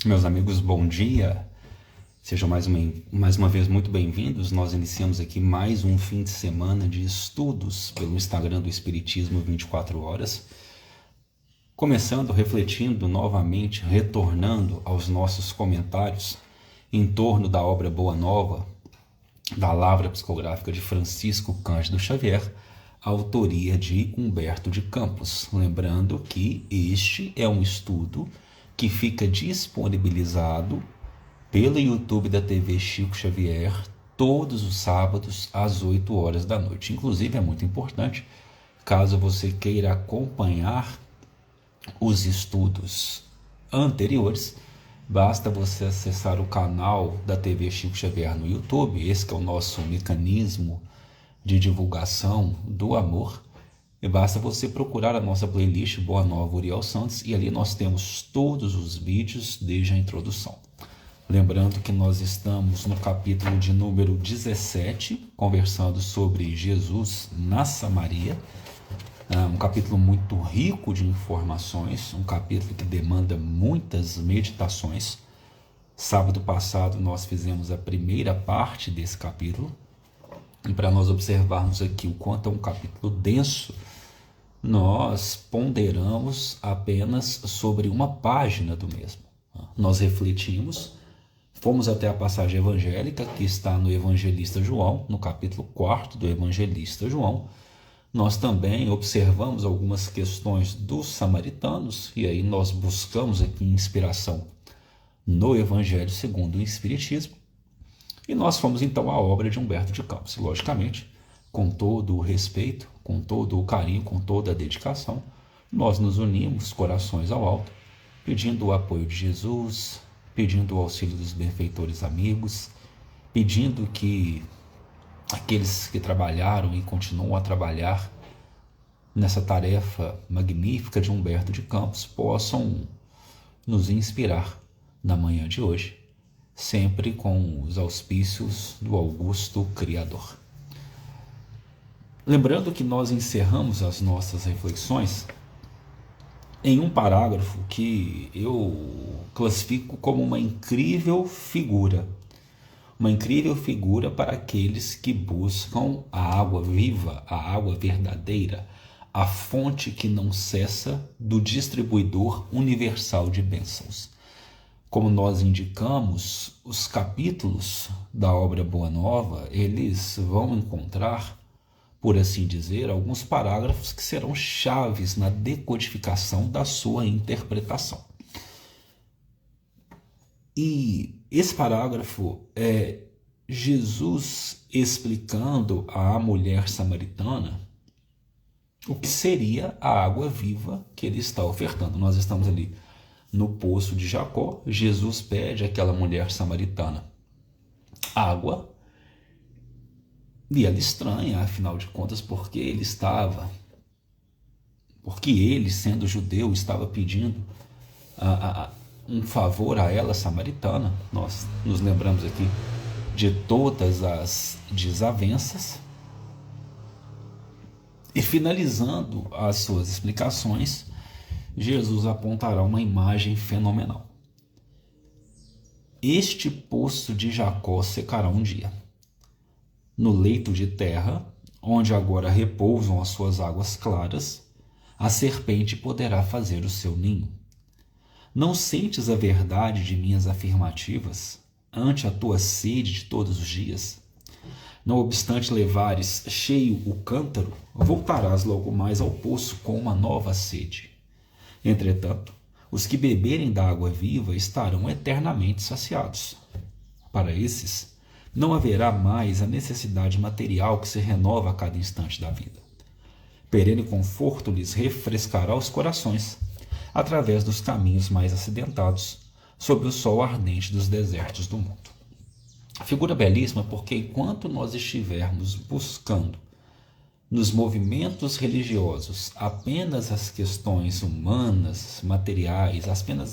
Meus amigos, bom dia. Sejam mais uma vez muito bem-vindos. Nós iniciamos aqui mais um fim de semana de estudos pelo Instagram do Espiritismo 24 horas. Começando, refletindo novamente, retornando aos nossos comentários em torno da obra Boa Nova, da Lavra Psicográfica de Francisco Cândido Xavier, autoria de Humberto de Campos. Lembrando que este é um estudo que fica disponibilizado pelo YouTube da TV Chico Xavier todos os sábados às 8 horas da noite. Inclusive é muito importante, caso você queira acompanhar os estudos anteriores, basta você acessar o canal da TV Chico Xavier no YouTube. Esse que é o nosso mecanismo de divulgação do amor. E basta você procurar a nossa playlist Boa Nova Uriel Santos, e ali nós temos todos os vídeos desde a introdução. Lembrando que nós estamos no capítulo de número 17, conversando sobre Jesus na Samaria. Um capítulo muito rico de informações, um capítulo que demanda muitas meditações. Sábado passado nós fizemos a primeira parte desse capítulo, e para nós observarmos aqui o quanto é um capítulo denso, nós ponderamos apenas sobre uma página do mesmo. Nós refletimos, fomos até a passagem evangélica que está no Evangelista João, no capítulo 4 do Evangelista João. Nós também observamos algumas questões dos samaritanos, e aí nós buscamos aqui inspiração no Evangelho segundo o Espiritismo. E nós fomos então à obra de Humberto de Campos, e logicamente, com todo o respeito, com todo o carinho, com toda a dedicação, nós nos unimos, corações ao alto, pedindo o apoio de Jesus, pedindo o auxílio dos benfeitores amigos, pedindo que aqueles que trabalharam e continuam a trabalhar nessa tarefa magnífica de Humberto de Campos possam nos inspirar na manhã de hoje, sempre com os auspícios do Augusto Criador. Lembrando que nós encerramos as nossas reflexões em um parágrafo que eu classifico como uma incrível figura para aqueles que buscam a água viva, a água verdadeira, a fonte que não cessa do distribuidor universal de bênçãos. Como nós indicamos, os capítulos da obra Boa Nova, eles vão encontrar, por assim dizer, alguns parágrafos que serão chaves na decodificação da sua interpretação. E esse parágrafo é Jesus explicando à mulher samaritana o que seria a água viva que ele está ofertando. Nós estamos ali no poço de Jacó. Jesus pede àquela mulher samaritana água, e ela estranha, afinal de contas, porque ele, sendo judeu, estava pedindo um favor a ela, samaritana. Nós nos lembramos aqui de todas as desavenças. E finalizando as suas explicações, Jesus apontará uma imagem fenomenal. Este poço de Jacó secará um dia. No leito de terra, onde agora repousam as suas águas claras, a serpente poderá fazer o seu ninho. Não sentes a verdade de minhas afirmativas ante a tua sede de todos os dias? Não obstante levares cheio o cântaro, voltarás logo mais ao poço com uma nova sede. Entretanto, os que beberem da água viva estarão eternamente saciados. Para esses, não haverá mais a necessidade material que se renova a cada instante da vida. Perene conforto lhes refrescará os corações, através dos caminhos mais acidentados, sob o sol ardente dos desertos do mundo. Figura belíssima, porque enquanto nós estivermos buscando nos movimentos religiosos apenas as questões humanas, materiais,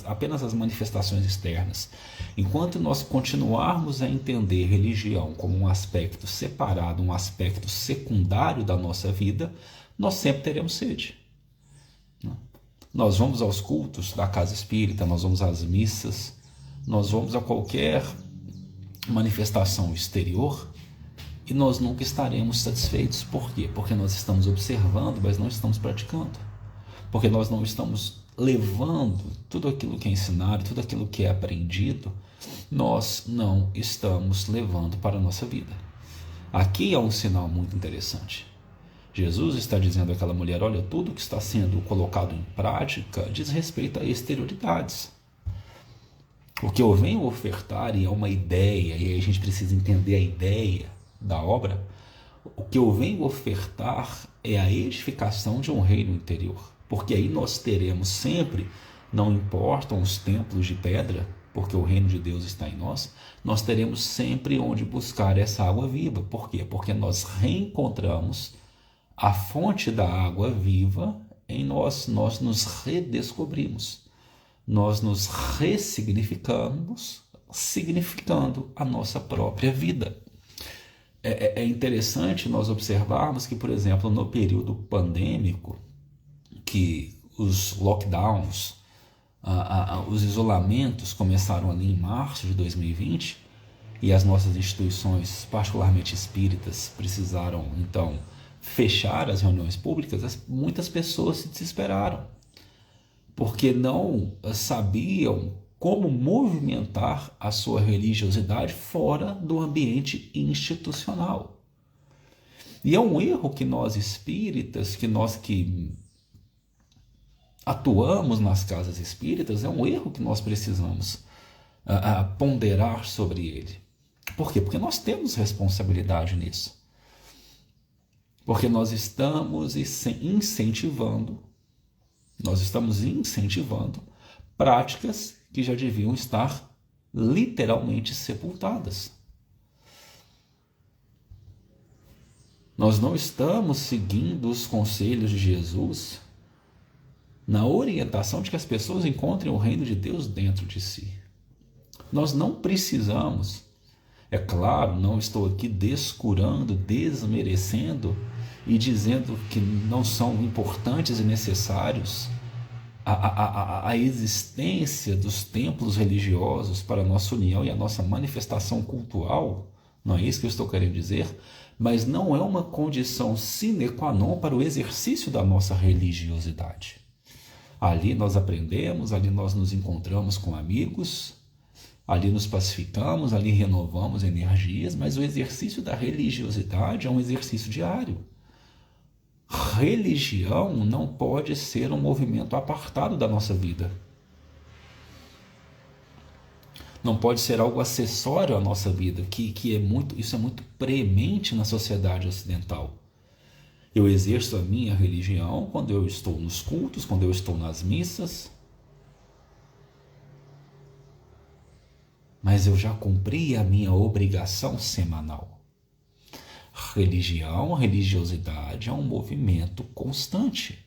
apenas as manifestações externas, enquanto nós continuarmos a entender religião como um aspecto separado, um aspecto secundário da nossa vida, nós sempre teremos sede. Nós vamos aos cultos da casa espírita, nós vamos às missas, Nós vamos a qualquer manifestação exterior e nós nunca estaremos satisfeitos. Por quê? Porque nós estamos observando, mas não estamos praticando. Porque nós não estamos levando tudo aquilo que é ensinado, tudo aquilo que é aprendido, nós não estamos levando para a nossa vida. Aqui é um sinal muito interessante. Jesus está dizendo àquela mulher: olha, tudo que está sendo colocado em prática diz respeito a exterioridades. O que eu venho ofertar, e é uma ideia, e aí a gente precisa entender a ideia da obra, o que eu venho ofertar é a edificação de um reino interior. Porque aí nós teremos sempre, não importam os templos de pedra, porque o reino de Deus está em nós, nós teremos sempre onde buscar essa água viva. Por quê? Porque nós reencontramos a fonte da água viva em nós, nós nos redescobrimos, nós nos ressignificamos, significando a nossa própria vida. É interessante nós observarmos que, por exemplo, no período pandêmico, que os lockdowns, os isolamentos começaram ali em março de 2020 e as nossas instituições, particularmente espíritas, precisaram então fechar as reuniões públicas. Muitas pessoas se desesperaram porque não sabiam como movimentar a sua religiosidade fora do ambiente institucional. E é um erro que nós espíritas, que atuamos nas casas espíritas, é um erro que nós precisamos ponderar sobre ele. Por quê? Porque nós temos responsabilidade nisso. Porque nós estamos incentivando práticas que já deviam estar literalmente sepultadas. Nós não estamos seguindo os conselhos de Jesus na orientação de que as pessoas encontrem o reino de Deus dentro de si. Nós não precisamos, é claro, não estou aqui descurando, desmerecendo e dizendo que não são importantes e necessários a existência dos templos religiosos para a nossa união e a nossa manifestação cultural, não é isso que eu estou querendo dizer, mas não é uma condição sine qua non para o exercício da nossa religiosidade. Ali nós aprendemos, ali nós nos encontramos com amigos, ali nos pacificamos, ali renovamos energias, mas o exercício da religiosidade é um exercício diário. Religião não pode ser um movimento apartado da nossa vida. Não pode ser algo acessório à nossa vida, isso é muito premente na sociedade ocidental. Eu exerço a minha religião quando eu estou nos cultos, quando eu estou nas missas. Mas eu já cumpri a minha obrigação semanal. Religiosidade é um movimento constante.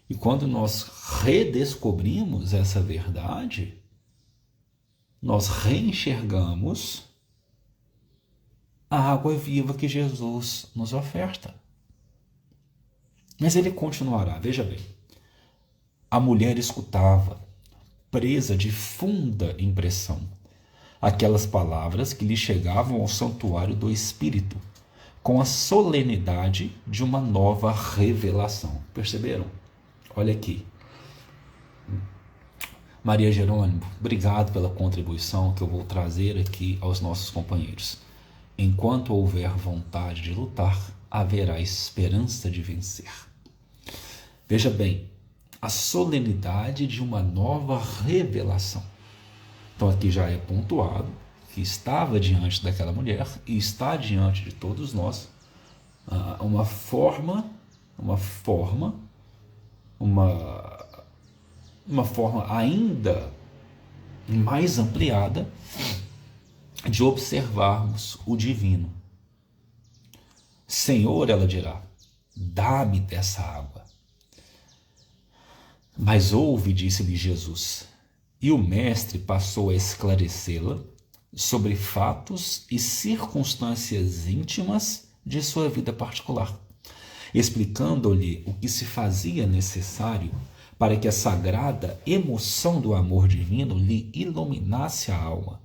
E quando nós redescobrimos essa verdade, nós reenxergamos a água viva que Jesus nos oferta. Mas ele continuará, veja bem. A mulher escutava, presa de funda impressão, aquelas palavras que lhe chegavam ao santuário do Espírito, com a solenidade de uma nova revelação. Perceberam? Olha aqui. Maria Jerônimo, obrigado pela contribuição que eu vou trazer aqui aos nossos companheiros. Enquanto houver vontade de lutar, haverá esperança de vencer. Veja bem, a solenidade de uma nova revelação. Então aqui já é pontuado que estava diante daquela mulher e está diante de todos nós uma forma ainda mais ampliada de observarmos o divino. Senhor, ela dirá, dá-me dessa água. Mas ouve, disse-lhe Jesus, e o mestre passou a esclarecê-la sobre fatos e circunstâncias íntimas de sua vida particular, explicando-lhe o que se fazia necessário para que a sagrada emoção do amor divino lhe iluminasse a alma,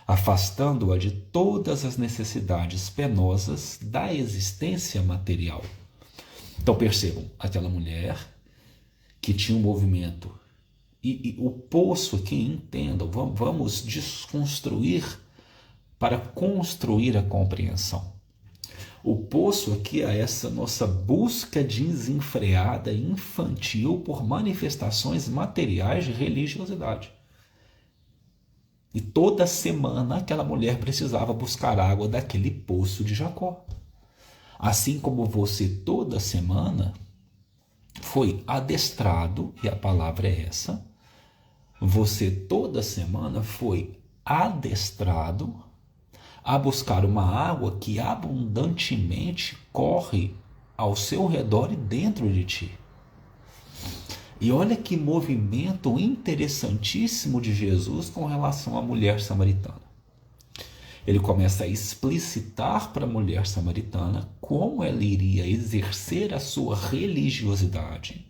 afastando-a de todas as necessidades penosas da existência material. Então percebam, aquela mulher que tinha um movimento, e o poço aqui, entendam, vamos desconstruir para construir a compreensão. O poço aqui é essa nossa busca desenfreada e infantil por manifestações materiais de religiosidade. E toda semana aquela mulher precisava buscar água daquele poço de Jacó. Assim como você toda semana foi adestrado, e a palavra é essa, você toda semana foi adestrado a buscar uma água que abundantemente corre ao seu redor e dentro de ti. E olha que movimento interessantíssimo de Jesus com relação à mulher samaritana. Ele começa a explicitar para a mulher samaritana como ela iria exercer a sua religiosidade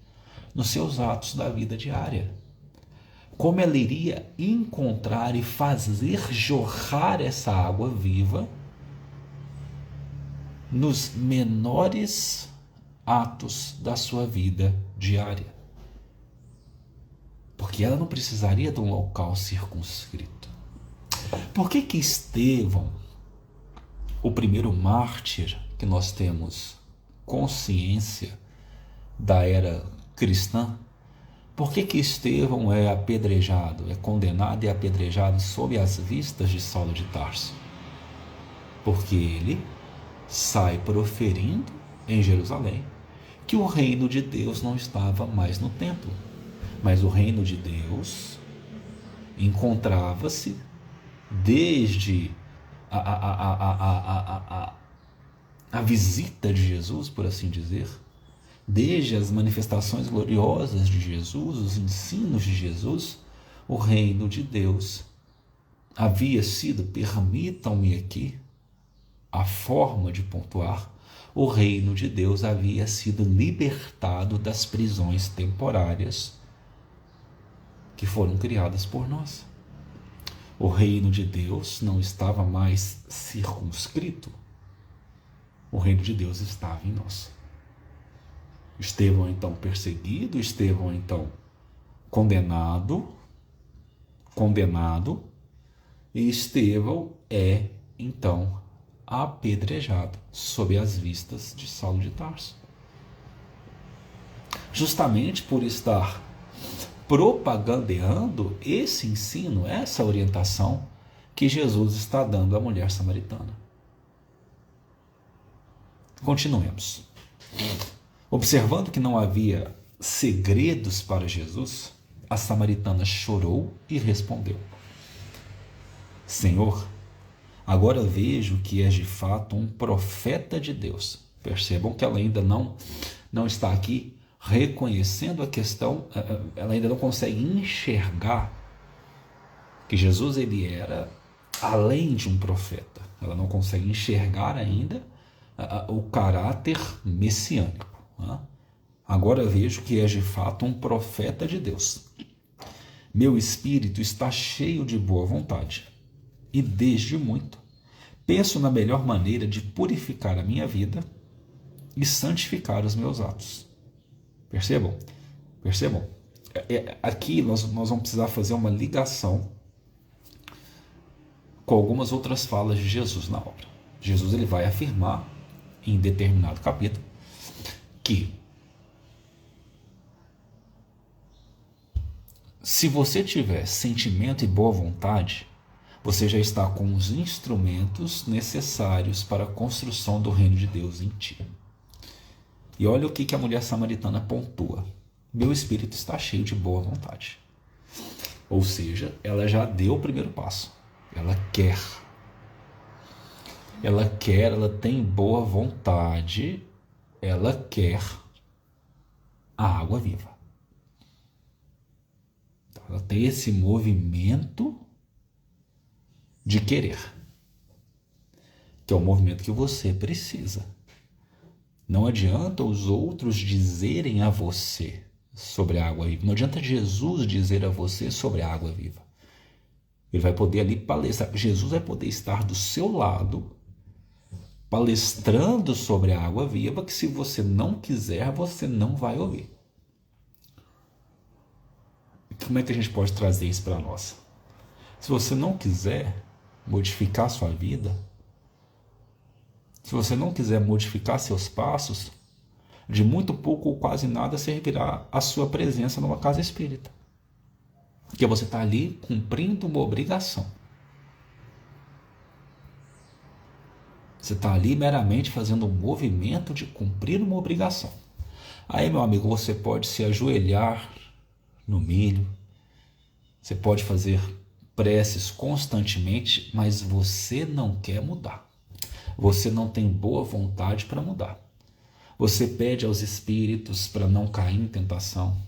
nos seus atos da vida diária. Como ela iria encontrar e fazer jorrar essa água viva nos menores atos da sua vida diária. Porque ela não precisaria de um local circunscrito. Por que Estevão, o primeiro mártir que nós temos consciência da era cristã, por que Estevão é apedrejado, é condenado e apedrejado sob as vistas de Saulo de Tarso? Porque ele sai proferindo em Jerusalém que o reino de Deus não estava mais no templo, mas o reino de Deus encontrava-se desde a visita de Jesus, por assim dizer, desde as manifestações gloriosas de Jesus, os ensinos de Jesus, o reino de Deus havia sido, permitam-me aqui a forma de pontuar, o reino de Deus havia sido libertado das prisões temporárias que foram criadas por nós. O reino de Deus não estava mais circunscrito, o reino de Deus estava em nós. Estevão então perseguido, Estevão então condenado, e Estevão é então apedrejado sob as vistas de Saulo de Tarso. Justamente por estar propagandeando esse ensino, essa orientação que Jesus está dando à mulher samaritana. Continuemos. Observando que não havia segredos para Jesus, a samaritana chorou e respondeu: Senhor, agora vejo que és de fato um profeta de Deus. Percebam que ela ainda não está aqui reconhecendo a questão, ela ainda não consegue enxergar que Jesus ele era além de um profeta. Ela não consegue enxergar ainda o caráter messiânico. Agora vejo que és de fato um profeta de Deus. Meu espírito está cheio de boa vontade e desde muito penso na melhor maneira de purificar a minha vida e santificar os meus atos. Percebam? Aqui nós vamos precisar fazer uma ligação com algumas outras falas de Jesus na obra. Jesus ele vai afirmar em determinado capítulo que se você tiver sentimento e boa vontade, você já está com os instrumentos necessários para a construção do reino de Deus em ti. E olha o que a mulher samaritana pontua: meu espírito está cheio de boa vontade. Ou seja, ela já deu o primeiro passo. Ela quer, ela tem boa vontade, ela quer a água viva. Então, ela tem esse movimento de querer, que é o movimento que você precisa. Não adianta os outros dizerem a você: sobre a água viva. Não adianta Jesus dizer a você sobre a água viva. Ele vai poder ali palestrar. Jesus vai poder estar do seu lado, palestrando sobre a água viva, que se você não quiser, você não vai ouvir. Como é que a gente pode trazer isso para nós? Se você não quiser modificar sua vida, se você não quiser modificar seus passos, de muito pouco ou quase nada servirá a sua presença numa casa espírita. Porque você está ali cumprindo uma obrigação. Você está ali meramente fazendo um movimento de cumprir uma obrigação. Aí, meu amigo, você pode se ajoelhar no milho, você pode fazer preces constantemente, mas você não quer mudar. Você não tem boa vontade para mudar. Você pede aos espíritos para não cair em tentação.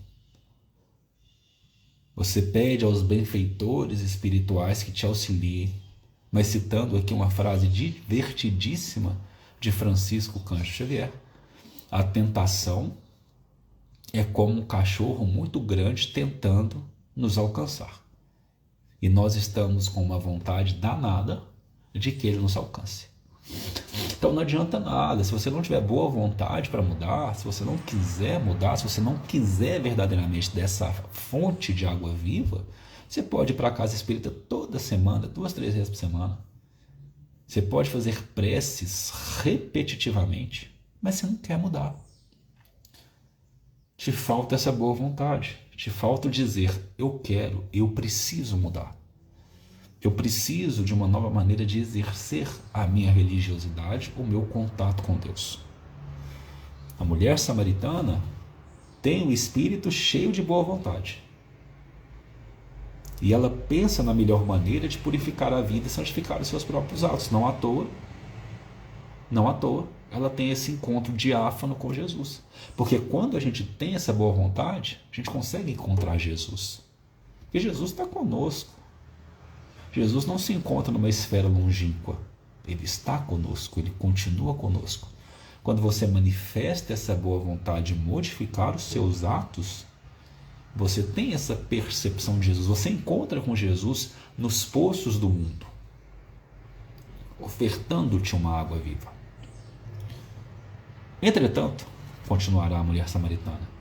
Você pede aos benfeitores espirituais que te auxiliem. Mas citando aqui uma frase divertidíssima de Francisco Cândido Xavier, a tentação é como um cachorro muito grande tentando nos alcançar. E nós estamos com uma vontade danada de que ele nos alcance. Então não adianta nada, se você não tiver boa vontade para mudar, se você não quiser mudar, se você não quiser verdadeiramente dessa fonte de água viva, você pode ir para a casa espírita toda semana, 2, 3 vezes por semana. Você pode fazer preces repetitivamente, mas você não quer mudar. Te falta essa boa vontade, te falta dizer, eu quero, eu preciso mudar. Eu preciso de uma nova maneira de exercer a minha religiosidade, o meu contato com Deus. A mulher samaritana tem o espírito cheio de boa vontade. E ela pensa na melhor maneira de purificar a vida e santificar os seus próprios atos. Não à toa, ela tem esse encontro diáfano com Jesus. Porque quando a gente tem essa boa vontade, a gente consegue encontrar Jesus. Porque Jesus está conosco. Jesus não se encontra numa esfera longínqua. Ele está conosco, ele continua conosco. Quando você manifesta essa boa vontade de modificar os seus atos, você tem essa percepção de Jesus. Você encontra com Jesus nos poços do mundo, ofertando-te uma água viva. Entretanto, continuará a mulher samaritana,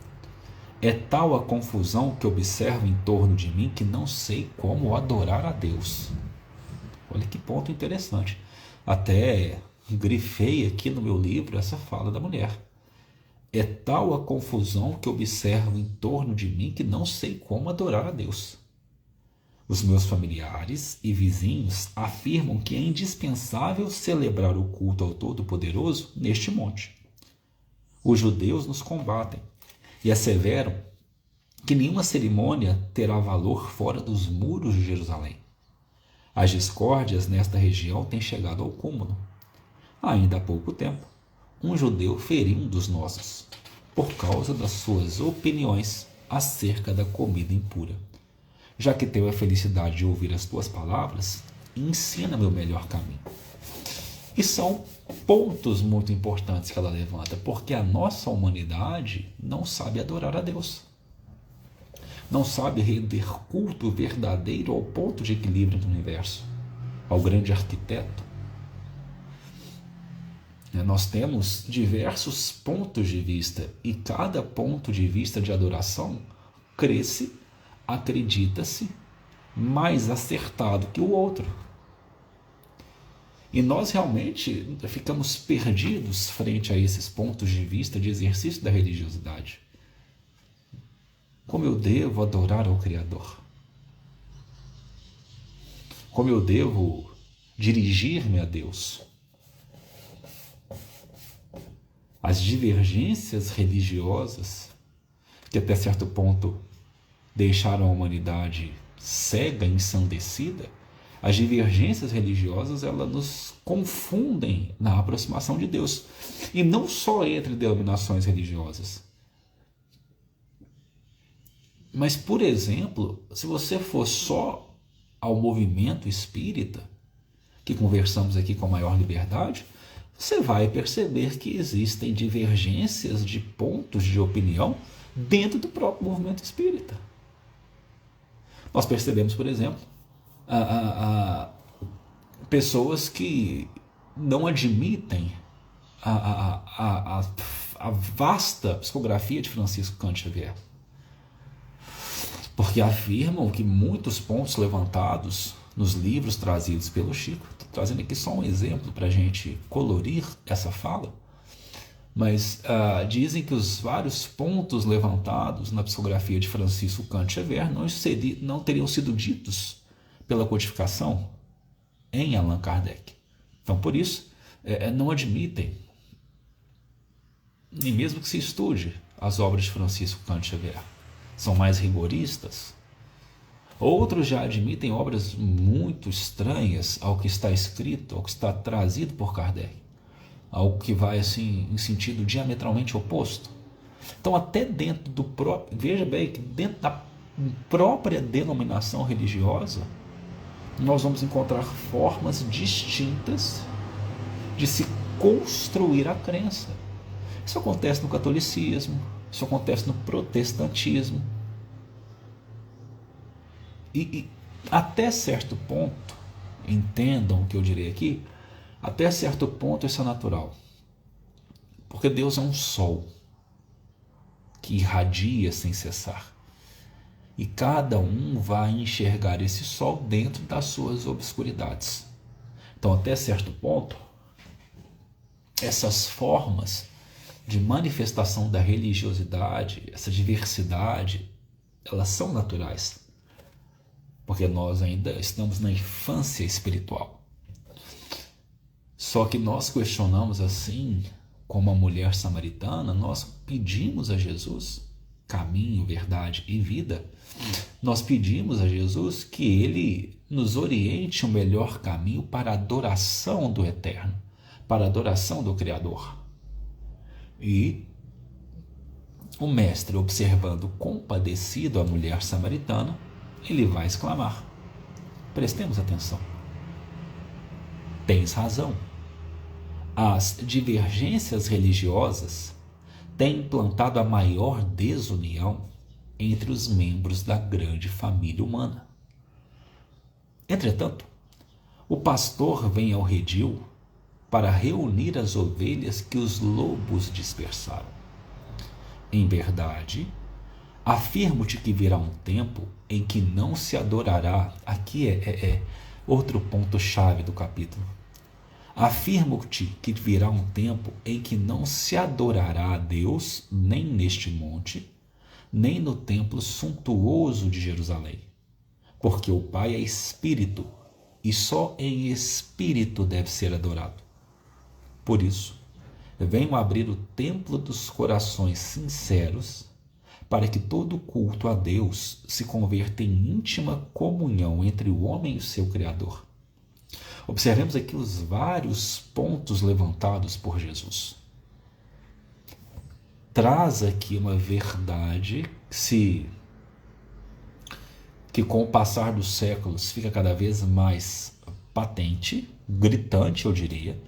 é tal a confusão que observo em torno de mim que não sei como adorar a Deus. Olha que ponto interessante. Até grifei aqui no meu livro essa fala da mulher. É tal a confusão que observo em torno de mim que não sei como adorar a Deus. Os meus familiares e vizinhos afirmam que é indispensável celebrar o culto ao Todo-Poderoso neste monte. Os judeus nos combatem e asseveram que nenhuma cerimônia terá valor fora dos muros de Jerusalém. As discórdias nesta região têm chegado ao cúmulo. Ainda há pouco tempo, um judeu feriu um dos nossos, por causa das suas opiniões acerca da comida impura. Já que tenho a felicidade de ouvir as tuas palavras, ensina-me o melhor caminho. E são pontos muito importantes que ela levanta, porque a nossa humanidade não sabe adorar a Deus. Não sabe render culto verdadeiro ao ponto de equilíbrio do universo, ao grande arquiteto. Nós temos diversos pontos de vista e cada ponto de vista de adoração cresce, acredita-se, mais acertado que o outro. E nós realmente ficamos perdidos frente a esses pontos de vista de exercício da religiosidade. Como eu devo adorar ao Criador? Como eu devo dirigir-me a Deus? As divergências religiosas, que até certo ponto deixaram a humanidade cega, ensandecida, as divergências religiosas, elas nos confundem na aproximação de Deus. E não só entre denominações religiosas. Mas, por exemplo, se você for só ao movimento espírita, que conversamos aqui com a maior liberdade, você vai perceber que existem divergências de pontos de opinião dentro do próprio movimento espírita. Nós percebemos, por exemplo, pessoas que não admitem a vasta psicografia de Francisco Cândido Xavier, porque afirmam que muitos pontos levantados nos livros trazidos pelo Chico, estou trazendo aqui só um exemplo para a gente colorir essa fala, mas dizem que os vários pontos levantados na psicografia de Francisco Cândido Xavier não teriam sido ditos pela codificação em Allan Kardec. Então, por isso, não admitem, nem mesmo que se estude as obras de Francisco Cândido Xavier. São mais rigoristas. Outros já admitem obras muito estranhas ao que está escrito, ao que está trazido por Kardec. Algo que vai assim em sentido diametralmente oposto. Então, até dentro do próprio, veja bem que dentro da própria denominação religiosa, nós vamos encontrar formas distintas de se construir a crença. Isso acontece no catolicismo, isso acontece no protestantismo. E até certo ponto, entendam o que eu direi aqui, até certo ponto isso é natural. Porque Deus é um sol que irradia sem cessar. E cada um vai enxergar esse sol dentro das suas obscuridades. Então, até certo ponto, essas formas de manifestação da religiosidade, essa diversidade, elas são naturais. Porque nós ainda estamos na infância espiritual. Só que nós questionamos assim, como a mulher samaritana, nós pedimos a Jesus, caminho, verdade e vida, nós pedimos a Jesus que Ele nos oriente o melhor caminho para a adoração do Eterno, para a adoração do Criador. E o mestre, observando compadecido a mulher samaritana, ele vai exclamar: prestemos atenção. Tens razão. As divergências religiosas têm implantado a maior desunião entre os membros da grande família humana. Entretanto, o pastor vem ao redil para reunir as ovelhas que os lobos dispersaram. Em verdade, afirmo-te que virá um tempo em que não se adorará. Aqui é outro ponto-chave do capítulo. Afirmo-te que virá um tempo em que não se adorará a Deus nem neste monte, nem no templo suntuoso de Jerusalém, porque o Pai é Espírito e só em Espírito deve ser adorado. Por isso, venho abrir o templo dos corações sinceros, para que todo culto a Deus se converta em íntima comunhão entre o homem e o seu Criador. Observemos aqui os vários pontos levantados por Jesus. Traz aqui uma verdade que com o passar dos séculos fica cada vez mais patente, gritante, eu diria,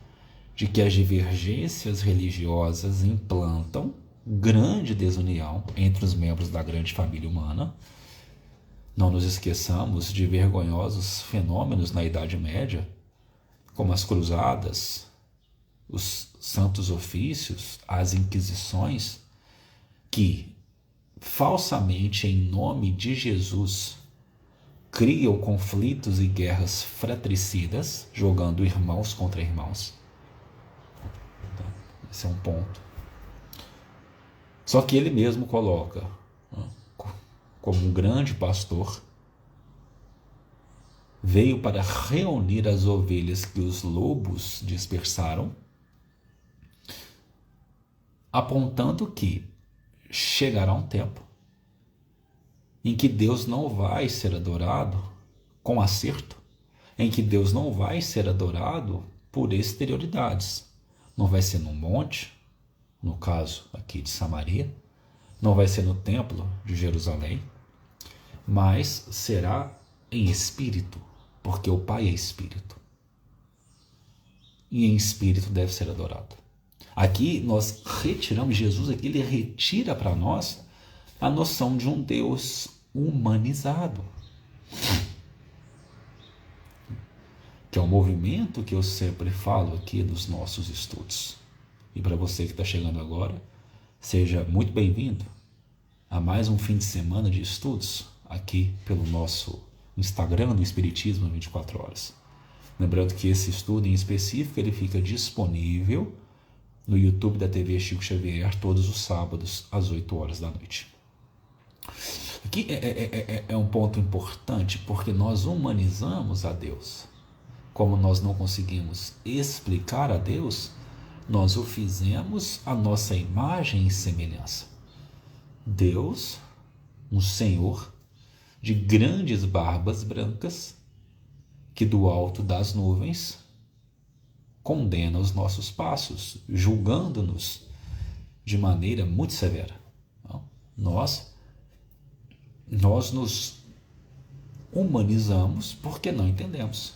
de que as divergências religiosas implantam grande desunião entre os membros da grande família humana. Não nos esqueçamos de vergonhosos fenômenos na Idade Média, como as cruzadas, os santos ofícios, as inquisições, que falsamente, em nome de Jesus, criam conflitos e guerras fratricidas, jogando irmãos contra irmãos. Então, esse é um ponto. Só que ele mesmo coloca, como um grande pastor, veio para reunir as ovelhas que os lobos dispersaram, apontando que chegará um tempo em que Deus não vai ser adorado com acerto, em que Deus não vai ser adorado por exterioridades. Não vai ser no monte, no caso aqui de Samaria, não vai ser no templo de Jerusalém, mas será em espírito, porque o Pai é espírito. E em espírito deve ser adorado. Aqui nós retiramos, Jesus aqui ele retira para nós a noção de um Deus humanizado, que é um movimento que eu sempre falo aqui nos nossos estudos. E para você que está chegando agora, seja muito bem-vindo a mais um fim de semana de estudos aqui pelo nosso Instagram do Espiritismo 24 horas. Lembrando que esse estudo em específico ele fica disponível no YouTube da TV Chico Xavier todos os sábados às 8 horas da noite. Aqui é um ponto importante porque nós humanizamos a Deus. Como nós não conseguimos explicar a Deus, nós o fizemos à nossa imagem e semelhança. Deus, um Senhor de grandes barbas brancas, que do alto das nuvens condena os nossos passos, julgando-nos de maneira muito severa. Nós nos humanizamos porque não entendemos.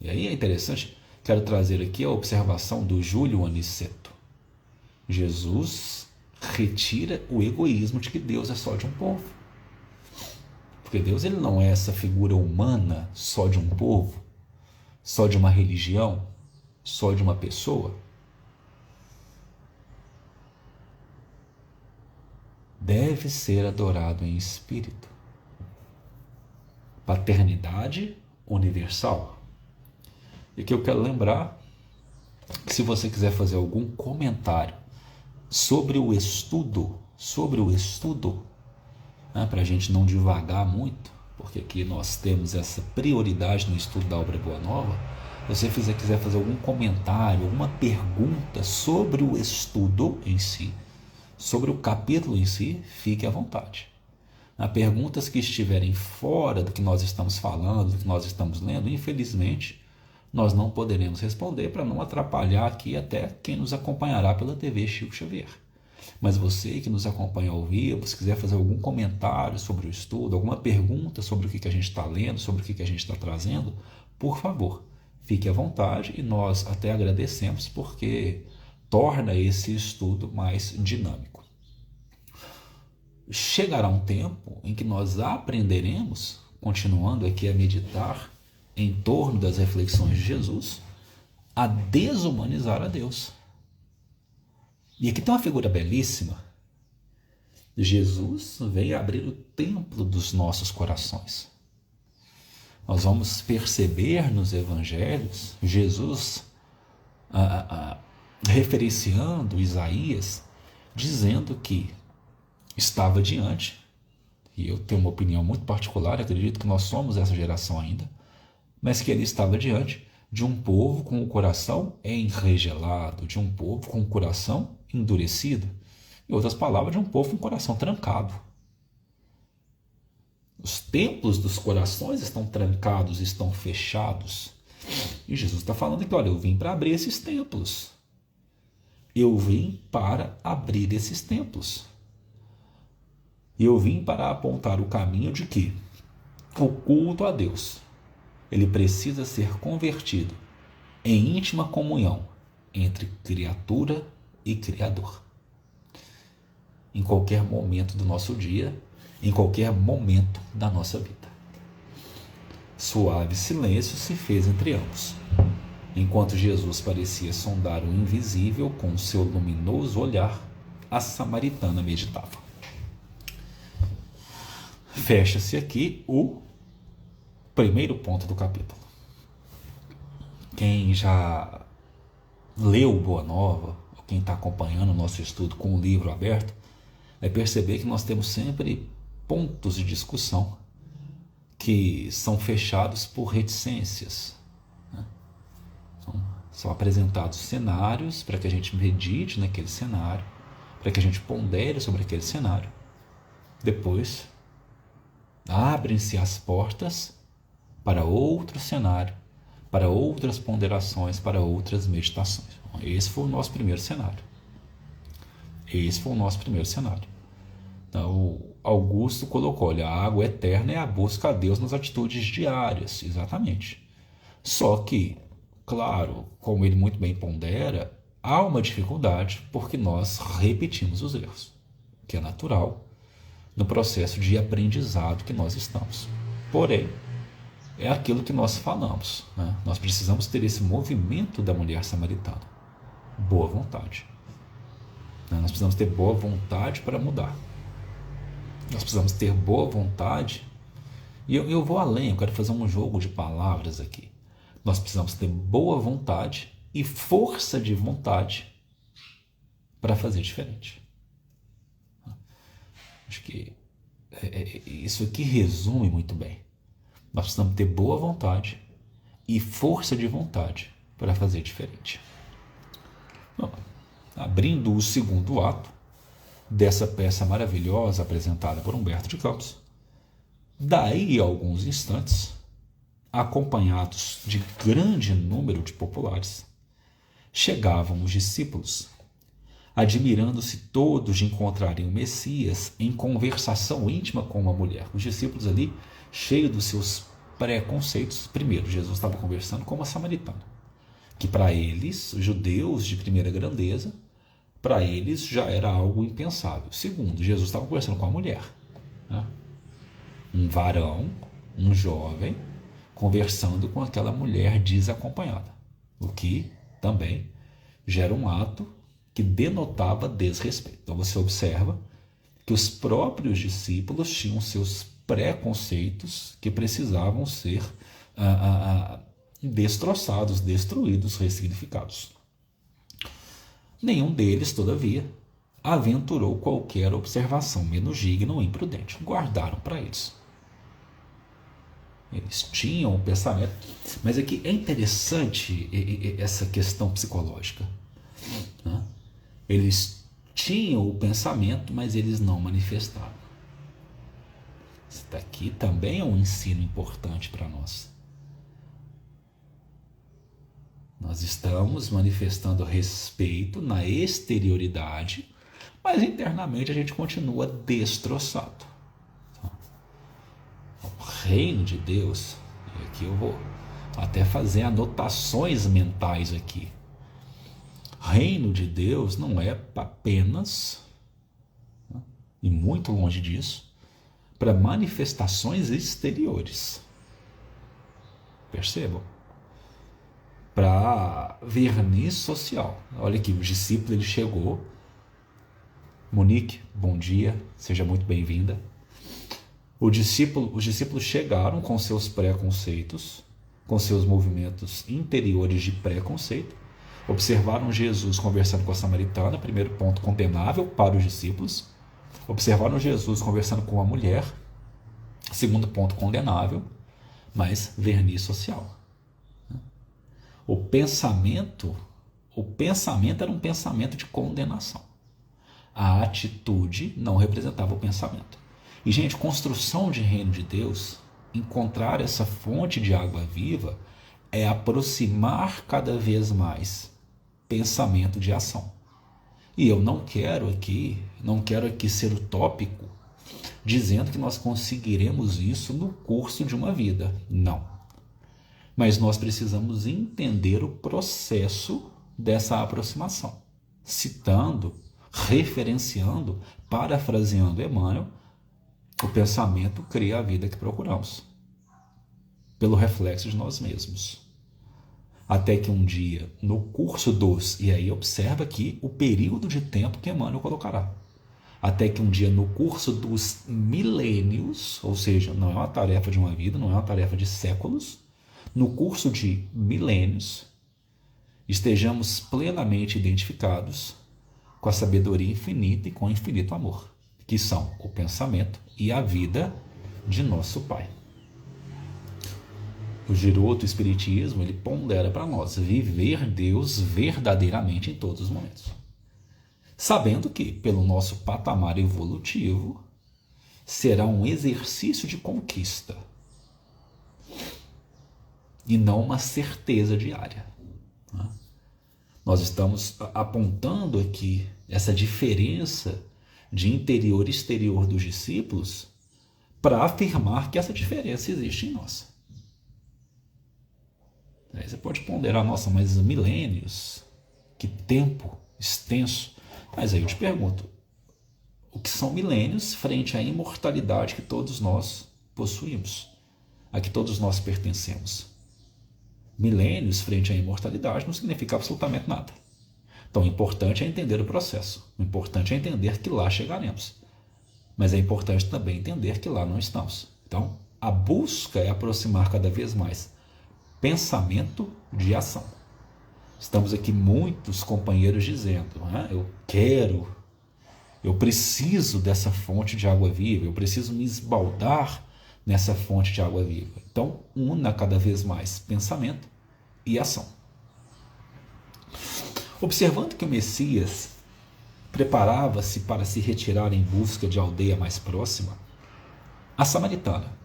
E aí é interessante, quero trazer aqui a observação do Júlio Aniceto. Jesus retira o egoísmo de que Deus é só de um povo. Porque Deus ele não é essa figura humana só de um povo, só de uma religião, só de uma pessoa. Deve ser adorado em espírito. Paternidade universal. E que eu quero lembrar que se você quiser fazer algum comentário sobre o estudo, para a gente não divagar muito, porque aqui nós temos essa prioridade no estudo da obra Boa Nova, se você quiser fazer algum comentário, alguma pergunta sobre o estudo em si, sobre o capítulo em si, fique à vontade. Perguntas que estiverem fora do que nós estamos falando, do que nós estamos lendo, infelizmente, nós não poderemos responder para não atrapalhar aqui até quem nos acompanhará pela TV Chico Xavier. Mas você que nos acompanha ao vivo, se quiser fazer algum comentário sobre o estudo, alguma pergunta sobre o que a gente está lendo, sobre o que a gente está trazendo, por favor, fique à vontade e nós até agradecemos porque torna esse estudo mais dinâmico. Chegará um tempo em que nós aprenderemos, continuando aqui a meditar em torno das reflexões de Jesus, a desumanizar a Deus. E aqui tem uma figura belíssima. Jesus veio abrir o templo dos nossos corações. Nós vamos perceber nos evangelhos Jesus referenciando Isaías, dizendo que estava diante, e eu tenho uma opinião muito particular, acredito que nós somos essa geração ainda, mas que ele estava diante de um povo com o coração enregelado, de um povo com o coração endurecido. Em outras palavras, de um povo com o coração trancado. Os templos dos corações estão trancados, estão fechados. E Jesus está falando que, olha, eu vim para abrir esses templos. Eu vim para abrir esses templos. E eu vim para apontar o caminho de que o culto a Deus ele precisa ser convertido em íntima comunhão entre criatura e Criador. Em qualquer momento do nosso dia, em qualquer momento da nossa vida. Suave silêncio se fez entre ambos, enquanto Jesus parecia sondar o invisível com seu luminoso olhar, a samaritana meditava. Fecha-se aqui o primeiro ponto do capítulo. Quem já leu Boa Nova, ou quem está acompanhando o nosso estudo com o livro aberto, vai perceber que nós temos sempre pontos de discussão que são fechados por reticências. São apresentados cenários para que a gente medite naquele cenário, para que a gente pondere sobre aquele cenário. Depois, abrem-se as portas para outro cenário, para outras ponderações, para outras meditações. Esse foi o nosso primeiro cenário. Então, Augusto colocou, olha, a água eterna é a busca a Deus nas atitudes diárias, exatamente. Só que, claro, como ele muito bem pondera, há uma dificuldade porque nós repetimos os erros. que é natural, no processo de aprendizado que nós estamos. Porém, é aquilo que nós falamos, né? Nós precisamos ter esse movimento da mulher samaritana. Boa vontade. Nós precisamos ter boa vontade para mudar. Nós precisamos ter boa vontade. E eu vou além, eu quero fazer um jogo de palavras aqui. Nós precisamos ter boa vontade e força de vontade para fazer diferente. Acho que isso aqui resume muito bem. Nós precisamos ter boa vontade e força de vontade para fazer diferente. Bom, abrindo o segundo ato dessa peça maravilhosa apresentada por Humberto de Campos, daí a alguns instantes, acompanhados de grande número de populares, chegavam os discípulos, admirando-se todos de encontrarem o Messias em conversação íntima com uma mulher. Os discípulos ali, cheios dos seus preconceitos. Primeiro, Jesus estava conversando com uma samaritana, que para eles, judeus de primeira grandeza, para eles já era algo impensável. Segundo, Jesus estava conversando com uma mulher, né? Um varão, um jovem, conversando com aquela mulher desacompanhada, o que também gera um ato que denotava desrespeito. Então você observa que os próprios discípulos tinham seus preconceitos que precisavam ser destroçados, destruídos, ressignificados. Nenhum deles, todavia, aventurou qualquer observação menos digna ou imprudente. Guardaram para eles. Eles tinham o pensamento, mas aqui é interessante essa questão psicológica, né? Eles tinham o pensamento, mas eles não manifestavam. Isso daqui também é um ensino importante para nós. Nós estamos manifestando respeito na exterioridade, mas internamente a gente continua destroçado. O reino de Deus, e aqui eu vou até fazer anotações mentais aqui. Reino de Deus não é apenas, e muito longe disso, para manifestações exteriores. Percebam? Para verniz social. Olha aqui, o discípulo ele chegou. Monique, bom dia, seja muito bem-vinda. Os discípulos chegaram com seus preconceitos, com seus movimentos interiores de preconceito, observaram Jesus conversando com a samaritana, primeiro ponto condenável para os discípulos, observaram Jesus conversando com a mulher, segundo ponto condenável, mas verniz social. O pensamento era um pensamento de condenação. A atitude não representava o pensamento. E, gente, construção de reino de Deus, encontrar essa fonte de água viva, é aproximar cada vez mais pensamento de ação. E eu não quero aqui ser utópico, dizendo que nós conseguiremos isso no curso de uma vida. Não. Mas nós precisamos entender o processo dessa aproximação, citando, referenciando, parafraseando Emmanuel, o pensamento cria a vida que procuramos, pelo reflexo de nós mesmos. Até que um dia, no curso dos, e aí observa aqui o período de tempo que Emmanuel colocará, até que um dia no curso dos milênios, ou seja, não é uma tarefa de uma vida, não é uma tarefa de séculos, no curso de milênios, estejamos plenamente identificados com a sabedoria infinita e com o infinito amor, que são o pensamento e a vida de nosso Pai. O Giroto Espiritismo, ele pondera para nós viver Deus verdadeiramente em todos os momentos. Sabendo que, pelo nosso patamar evolutivo, será um exercício de conquista e não uma certeza diária. Nós estamos apontando aqui essa diferença de interior e exterior dos discípulos para afirmar que essa diferença existe em nós. Aí você pode ponderar, nossa, mas milênios, que tempo extenso. Mas aí eu te pergunto, o que são milênios frente à imortalidade que todos nós possuímos, a que todos nós pertencemos. Milênios frente à imortalidade não significa absolutamente nada. Então, o importante é entender o processo. O importante é entender que lá chegaremos. Mas é importante também entender que lá não estamos. Então, a busca é aproximar cada vez mais pensamento de ação. Estamos aqui muitos companheiros dizendo, eu preciso dessa fonte de água viva, eu preciso me esbaldar nessa fonte de água viva. Então, una cada vez mais pensamento e ação. Observando que o Messias preparava-se para se retirar em busca de aldeia mais próxima, a samaritana,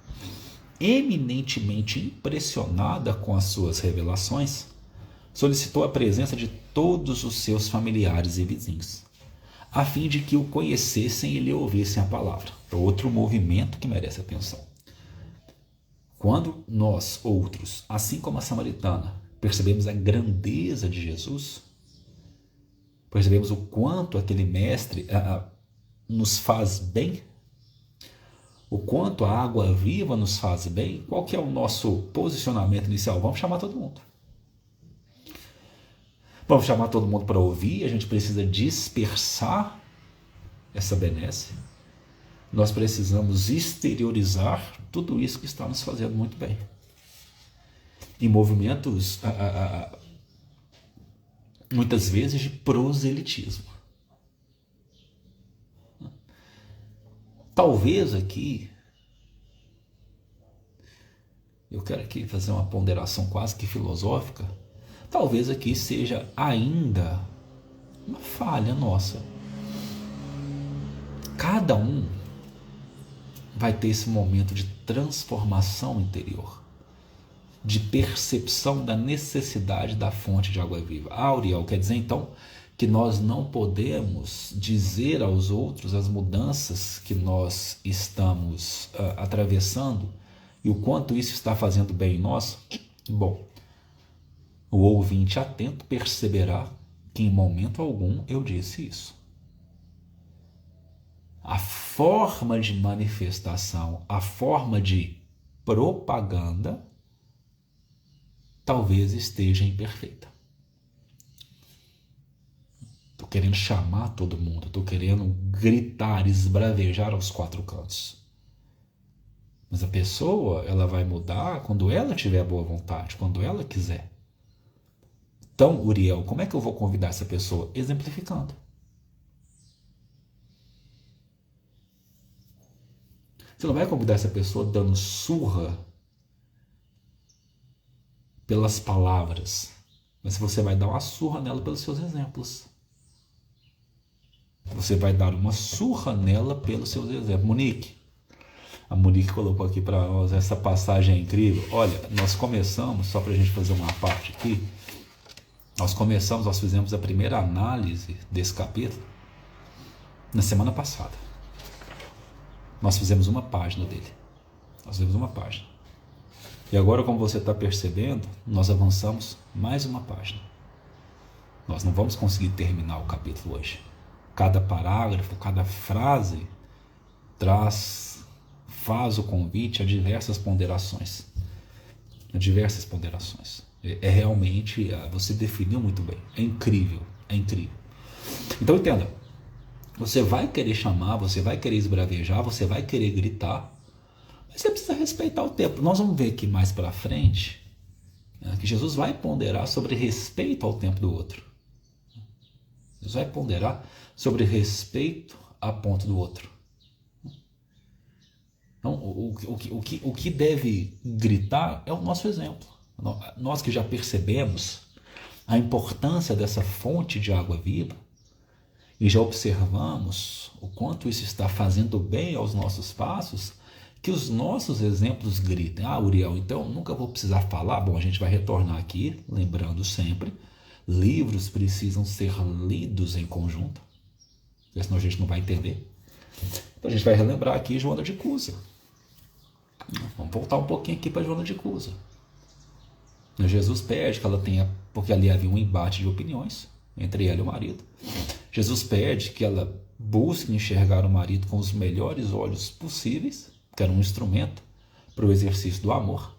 eminentemente impressionada com as suas revelações, solicitou a presença de todos os seus familiares e vizinhos, a fim de que o conhecessem e lhe ouvissem a palavra. É outro movimento que merece atenção. Quando nós, outros, assim como a samaritana, percebemos a grandeza de Jesus, percebemos o quanto aquele mestre nos faz bem, o quanto a água viva nos faz bem, qual que é o nosso posicionamento inicial? Vamos chamar todo mundo. Vamos chamar todo mundo para ouvir, a gente precisa dispersar essa benesse. Nós precisamos exteriorizar tudo isso que está nos fazendo muito bem. Em movimentos, muitas vezes, de proselitismo. Talvez aqui, eu quero aqui fazer uma ponderação quase que filosófica, talvez aqui seja ainda uma falha nossa. Cada um vai ter esse momento de transformação interior, de percepção da necessidade da fonte de água viva. Uriel, quer dizer então que nós não podemos dizer aos outros as mudanças que nós estamos atravessando e o quanto isso está fazendo bem em nós? Bom, o ouvinte atento perceberá que em momento algum eu disse isso. A forma de manifestação, a forma de propaganda, talvez esteja imperfeita. Estou querendo chamar todo mundo, estou querendo gritar, esbravejar aos quatro cantos. Mas a pessoa, ela vai mudar quando ela tiver boa vontade, quando ela quiser. Então, Uriel, como é que eu vou convidar essa pessoa? Exemplificando. Você não vai convidar essa pessoa dando surra pelas palavras, mas você vai dar uma surra nela pelos seus exemplos. Você vai dar uma surra nela pelos seus exemplos. Monique, a Monique colocou aqui para nós essa passagem incrível. Olha, nós começamos, só para a gente fazer uma parte aqui, nós fizemos a primeira análise desse capítulo na semana passada. Nós fizemos uma página dele. E agora, como você está percebendo, nós avançamos mais uma página. Nós não vamos conseguir terminar o capítulo hoje. Cada parágrafo, cada frase faz o convite a diversas ponderações. É realmente, você definiu muito bem. É incrível. Então entenda, você vai querer chamar, você vai querer esbravejar, você vai querer gritar, mas você precisa respeitar o tempo. Nós vamos ver aqui mais para frente que Jesus vai ponderar sobre respeito ao tempo do outro. Jesus vai ponderar sobre respeito a ponto do outro. Então, o que deve gritar é o nosso exemplo. Nós que já percebemos a importância dessa fonte de água viva e já observamos o quanto isso está fazendo bem aos nossos passos, que os nossos exemplos gritem. Uriel, então nunca vou precisar falar. Bom, a gente vai retornar aqui, lembrando sempre, livros precisam ser lidos em conjunto, porque senão a gente não vai entender. Então a gente vai relembrar aqui Joana de Cusa. Vamos voltar um pouquinho aqui para Joana de Cusa. Jesus pede que ela tenha, porque ali havia um embate de opiniões entre ela e o marido. Jesus pede que ela busque enxergar o marido com os melhores olhos possíveis, que era um instrumento para o exercício do amor.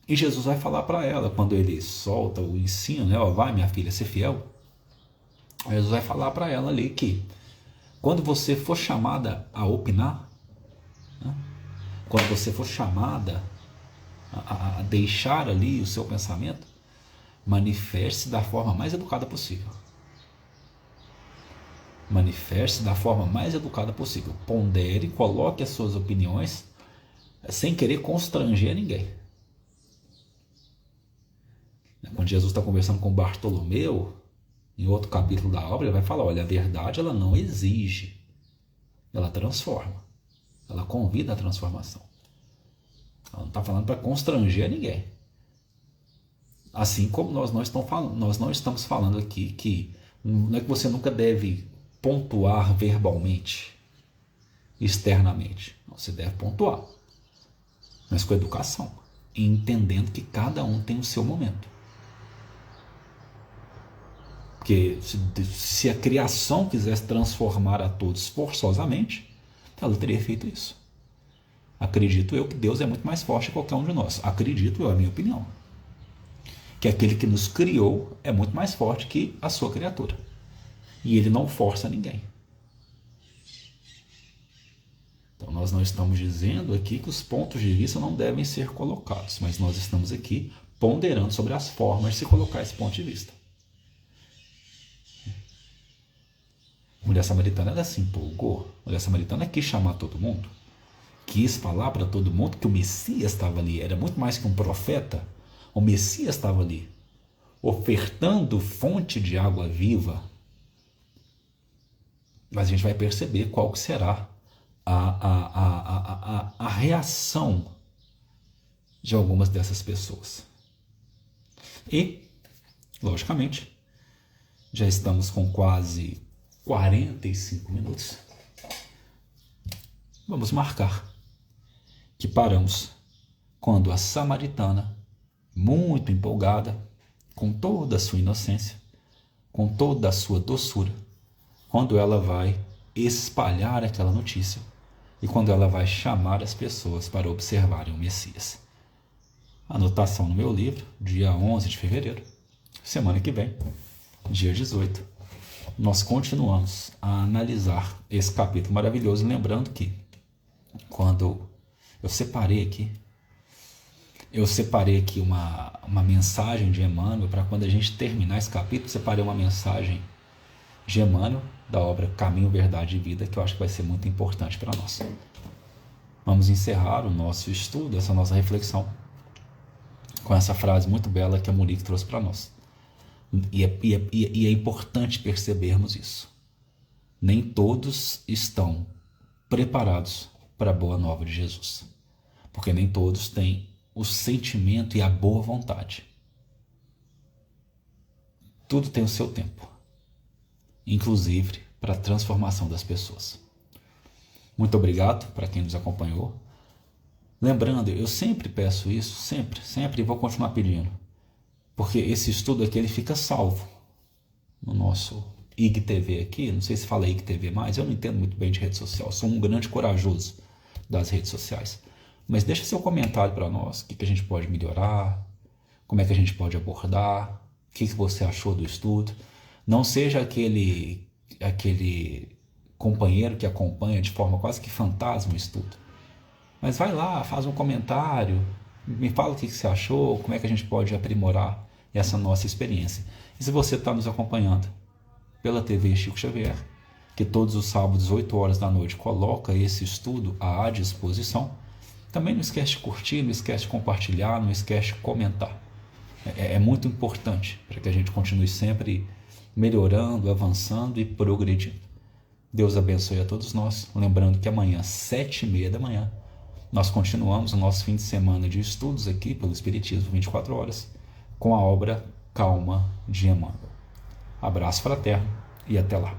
E Jesus vai falar para ela, quando ele solta o ensino, né? Ó, vai minha filha, ser fiel. Jesus vai falar para ela ali que quando você for chamada a opinar, né? Quando você for chamada a deixar ali o seu pensamento, manifeste-se da forma mais educada possível. Manifeste-se da forma mais educada possível. Pondere, coloque as suas opiniões sem querer constranger ninguém. Quando Jesus está conversando com Bartolomeu, em outro capítulo da obra, ele vai falar, olha, a verdade ela não exige, ela transforma, ela convida a transformação. Ela não está falando para constranger ninguém. Assim como nós não estamos falando aqui que não é que você nunca deve pontuar verbalmente, externamente. Você deve pontuar, mas com educação, e entendendo que cada um tem o seu momento. Porque se a criação quisesse transformar a todos forçosamente, ela teria feito isso. Acredito eu que Deus é muito mais forte que qualquer um de nós. Acredito eu, é a minha opinião. Que aquele que nos criou é muito mais forte que a sua criatura. E ele não força ninguém. Então nós não estamos dizendo aqui que os pontos de vista não devem ser colocados, mas nós estamos aqui ponderando sobre as formas de se colocar esse ponto de vista. A mulher samaritana, ela se empolgou. A mulher samaritana quis chamar todo mundo. Quis falar para todo mundo que o Messias estava ali. Era muito mais que um profeta. O Messias estava ali, ofertando fonte de água viva. Mas a gente vai perceber qual que será a reação de algumas dessas pessoas. E, logicamente, já estamos com quase 45 minutos. Vamos marcar que paramos quando a samaritana, muito empolgada, com toda a sua inocência, com toda a sua doçura, quando ela vai espalhar aquela notícia e quando ela vai chamar as pessoas para observarem o Messias. Anotação no meu livro, dia 11 de fevereiro, semana que vem, dia 18, nós continuamos a analisar esse capítulo maravilhoso, lembrando que quando eu separei aqui uma mensagem de Emmanuel, para quando a gente terminar esse capítulo, separei uma mensagem de Emmanuel, da obra Caminho, Verdade e Vida, que eu acho que vai ser muito importante para nós. Vamos encerrar o nosso estudo, essa nossa reflexão, com essa frase muito bela que a Monique trouxe para nós. E é importante percebermos isso. Nem todos estão preparados para a boa nova de Jesus, porque nem todos têm o sentimento e a boa vontade. Tudo tem o seu tempo, inclusive para a transformação das pessoas. Muito obrigado para quem nos acompanhou. Lembrando, eu sempre peço isso, sempre, e vou continuar pedindo, porque esse estudo aqui ele fica salvo no nosso IGTV aqui. Não sei se fala IGTV mais, eu não entendo muito bem de rede social, sou um grande corajoso das redes sociais. Mas deixa seu comentário para nós, o que a gente pode melhorar, como é que a gente pode abordar, o que você achou do estudo. Não seja aquele companheiro que acompanha de forma quase que fantasma o estudo. Mas vai lá, faz um comentário, me fala o que você achou, como é que a gente pode aprimorar essa nossa experiência. E se você está nos acompanhando pela TV Chico Xavier, que todos os sábados, 8 horas da noite, coloca esse estudo à disposição, também não esquece de curtir, não esquece de compartilhar, não esquece de comentar. É muito importante para que a gente continue sempre melhorando, avançando e progredindo. Deus abençoe a todos nós. Lembrando que amanhã, 7h30 da manhã, nós continuamos o nosso fim de semana de estudos aqui pelo Espiritismo 24 horas com a obra Calma de Emmanuel. Abraço fraterno e até lá.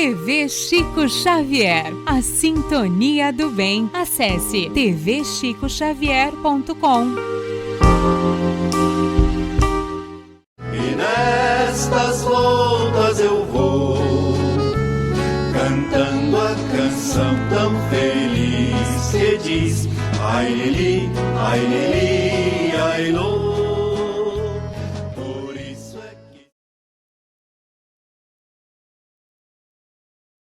TV Chico Xavier, a sintonia do bem. Acesse tvchicoxavier.com. E nestas voltas eu vou cantando a canção tão feliz que diz: ai, lili, ai, lili, ai, lili.